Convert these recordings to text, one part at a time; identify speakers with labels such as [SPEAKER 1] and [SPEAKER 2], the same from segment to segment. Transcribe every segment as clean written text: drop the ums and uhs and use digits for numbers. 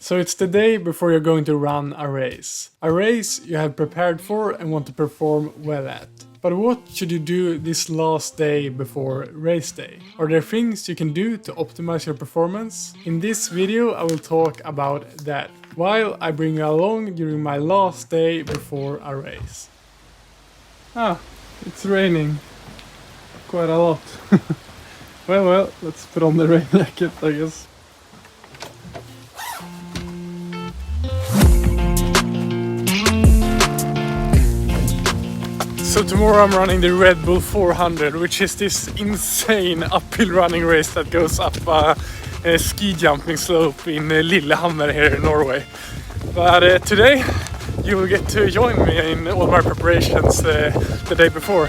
[SPEAKER 1] So it's the day before you're going to run a race. A race you have prepared for and want to perform well at. But what should you do this last day before race day? Are there things you can do to optimize your performance? In this video I will talk about that, while I bring you along during my last day before a race. It's raining quite a lot. Well, let's put on the rain jacket, I guess. So tomorrow I'm running the Red Bull 400, which is this insane uphill running race that goes up a ski jumping slope in Lillehammer here in Norway. But today you will get to join me in all my preparations the day before.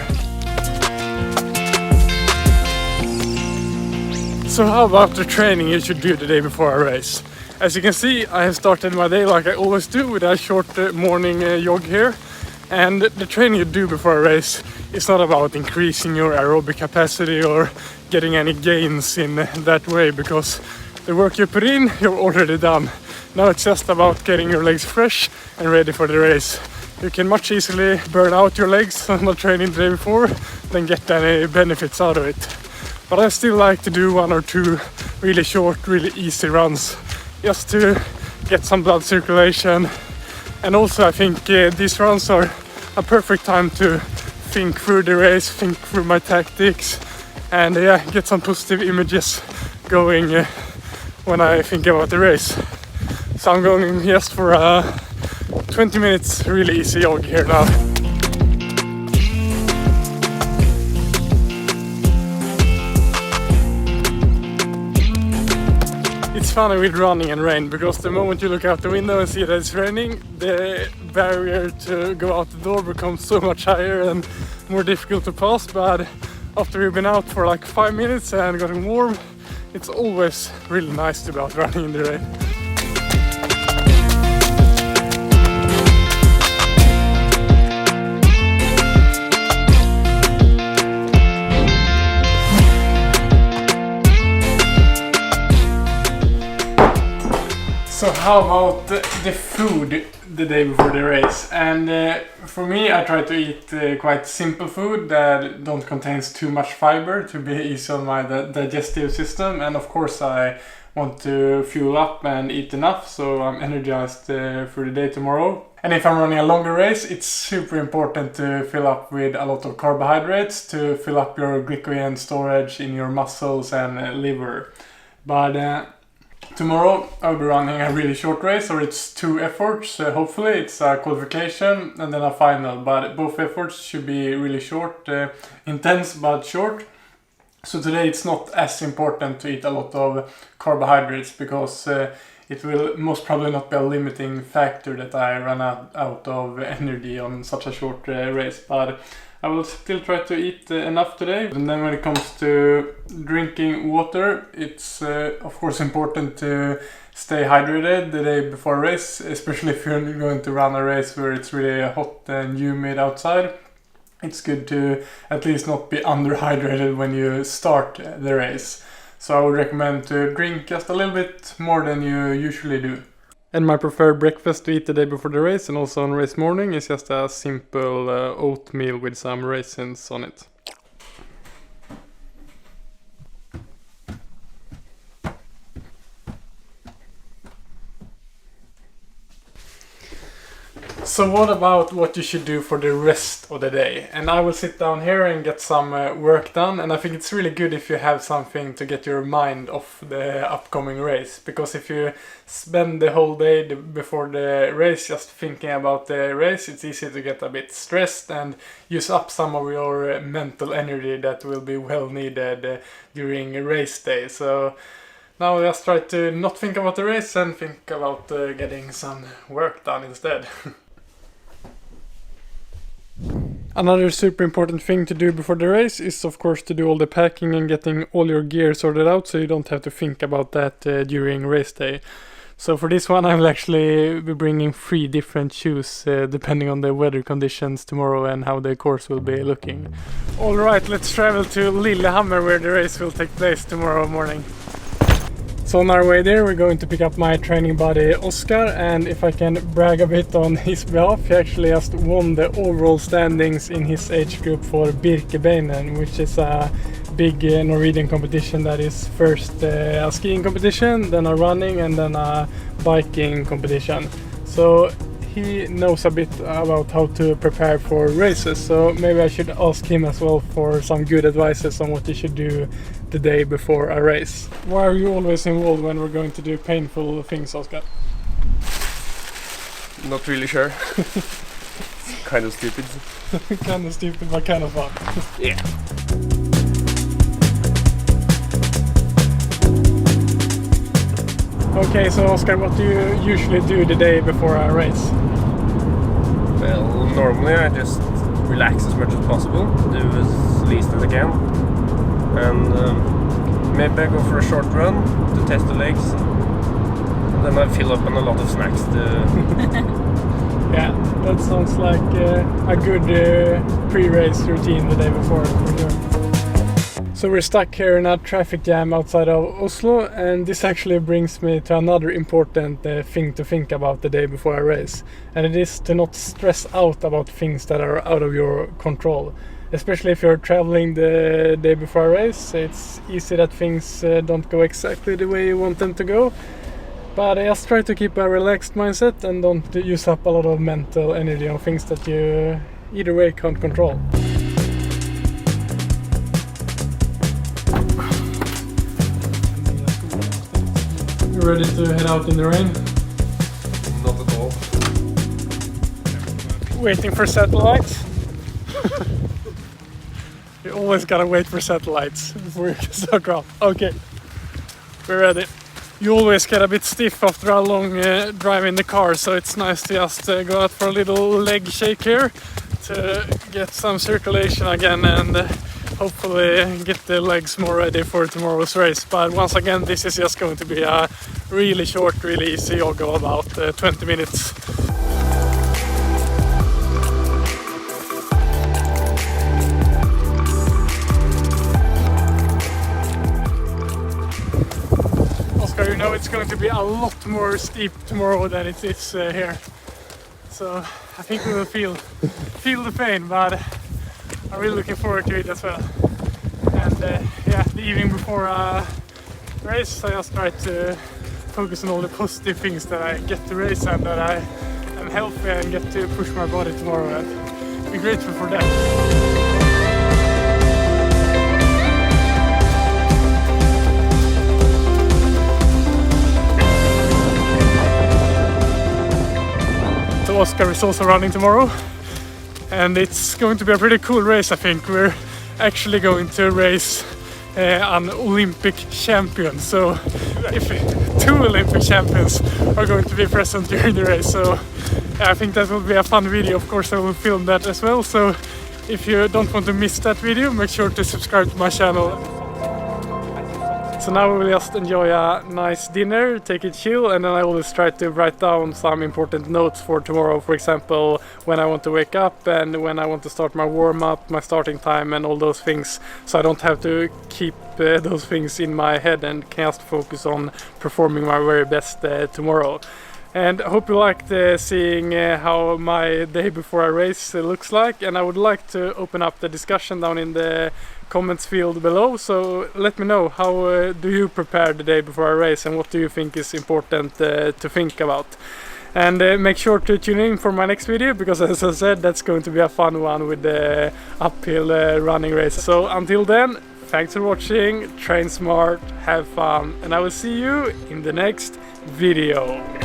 [SPEAKER 1] So how about the training you should do the day before a race? As you can see, I have started my day like I always do with a short morning jog here. And the training you do before a race is not about increasing your aerobic capacity or getting any gains in that way, because the work you put in, you've already done. Now it's just about getting your legs fresh and ready for the race. You can much easily burn out your legs on the training the day before than get any benefits out of it. But I still like to do one or two really short, really easy runs just to get some blood circulation. And also I think these runs are a perfect time to think through the race, think through my tactics, and get some positive images going when I think about the race. So I'm going just for a 20 minutes really easy jog here now. It's funny with running and rain, because the moment you look out the window and see that it's raining, the barrier to go out the door becomes so much higher and more difficult to pass. But after we've been out for like 5 minutes and gotten warm, it's always really nice to be out running in the rain. So how about the food the day before the race? And for me, I try to eat quite simple food that don't contains too much fiber to be easy on my digestive system. And of course I want to fuel up and eat enough so I'm energized for the day tomorrow. And if I'm running a longer race, it's super important to fill up with a lot of carbohydrates to fill up your glycogen storage in your muscles and liver. But tomorrow I'll be running a really short race, or it's 2 efforts. Hopefully it's a qualification and then a final, but both efforts should be really short, intense but short. So today it's not as important to eat a lot of carbohydrates, because it will most probably not be a limiting factor that I run out of energy on such a short race. But I will still try to eat enough today. And then when it comes to drinking water, it's of course important to stay hydrated the day before a race, especially if you're going to run a race where it's really hot and humid outside. It's good to at least not be underhydrated when you start the race. So I would recommend to drink just a little bit more than you usually do. And my preferred breakfast to eat the day before the race and also on race morning is just a simple oatmeal with some raisins on it. So what about what you should do for the rest of the day? And I will sit down here and get some work done, and I think it's really good if you have something to get your mind off the upcoming race, because if you spend the whole day before the race just thinking about the race, it's easy to get a bit stressed and use up some of your mental energy that will be well needed during race day. So now just try to not think about the race and think about getting some work done instead. Another super important thing to do before the race is of course to do all the packing and getting all your gear sorted out, so you don't have to think about that during race day. So for this one I will actually be bringing 3 different shoes depending on the weather conditions tomorrow and how the course will be looking. Alright, let's travel to Lillehammer where the race will take place tomorrow morning. So on our way there, we're going to pick up my training buddy Oscar, and if I can brag a bit on his behalf, he actually just won the overall standings in his age group for Birkebeinen, which is a big Norwegian competition that is first a skiing competition, then a running, and then a biking competition. So he knows a bit about how to prepare for races, so maybe I should ask him as well for some good advices on what you should do the day before a race. Why are you always involved when we're going to do painful things, Oscar?
[SPEAKER 2] Not really sure. Kind of stupid.
[SPEAKER 1] Kind of stupid, but kind of fun.
[SPEAKER 2] Yeah.
[SPEAKER 1] Okay, so Oscar, what do you usually do the day before a race?
[SPEAKER 2] Well, normally I just relax as much as possible, do as least as I can, and maybe I go for a short run to test the legs, and then I fill up on a lot of snacks.
[SPEAKER 1] Yeah, that sounds like a good pre-race routine the day before for sure. So we're stuck here in a traffic jam outside of Oslo, and this actually brings me to another important thing to think about the day before a race, and it is to not stress out about things that are out of your control. Especially if you're traveling the day before a race, it's easy that things don't go exactly the way you want them to go. But just try to keep a relaxed mindset and don't use up a lot of mental energy on things that you either way can't control. You ready to head out in the rain?
[SPEAKER 2] Not at all.
[SPEAKER 1] Waiting for satellites? You always gotta wait for satellites before you can start off. Okay, we're ready. You always get a bit stiff after a long drive in the car, so it's nice to just go out for a little leg shake here to get some circulation again and hopefully get the legs more ready for tomorrow's race. But once again, this is just going to be a really short, really easy jog of about 20 minutes. Oscar, you know it's going to be a lot more steep tomorrow than it is here. So I think we will feel the pain, but I'm really looking forward to it as well. And yeah, the evening before a race, I just try to focus on all the positive things that I get to race and that I am healthy and get to push my body tomorrow, and be grateful for that. So Oscar is also running tomorrow, and it's going to be a pretty cool race. I think we're actually going to race an Olympic champion, so if 2 Olympic champions are going to be present during the race, so I think that will be a fun video. Of course I will film that as well, so if you don't want to miss that video, make sure to subscribe to my channel. So now we will just enjoy a nice dinner, take it chill, and then I always try to write down some important notes for tomorrow. For example, when I want to wake up and when I want to start my warm-up, my starting time and all those things. So I don't have to keep those things in my head and can just focus on performing my very best tomorrow. And I hope you liked seeing how my day before a race looks like, and I would like to open up the discussion down in the comments field below. So let me know, how do you prepare the day before a race, and what do you think is important to think about? And make sure to tune in for my next video, because as I said, that's going to be a fun one with the uphill running race. So until then, thanks for watching, train smart, have fun, and I will see you in the next video.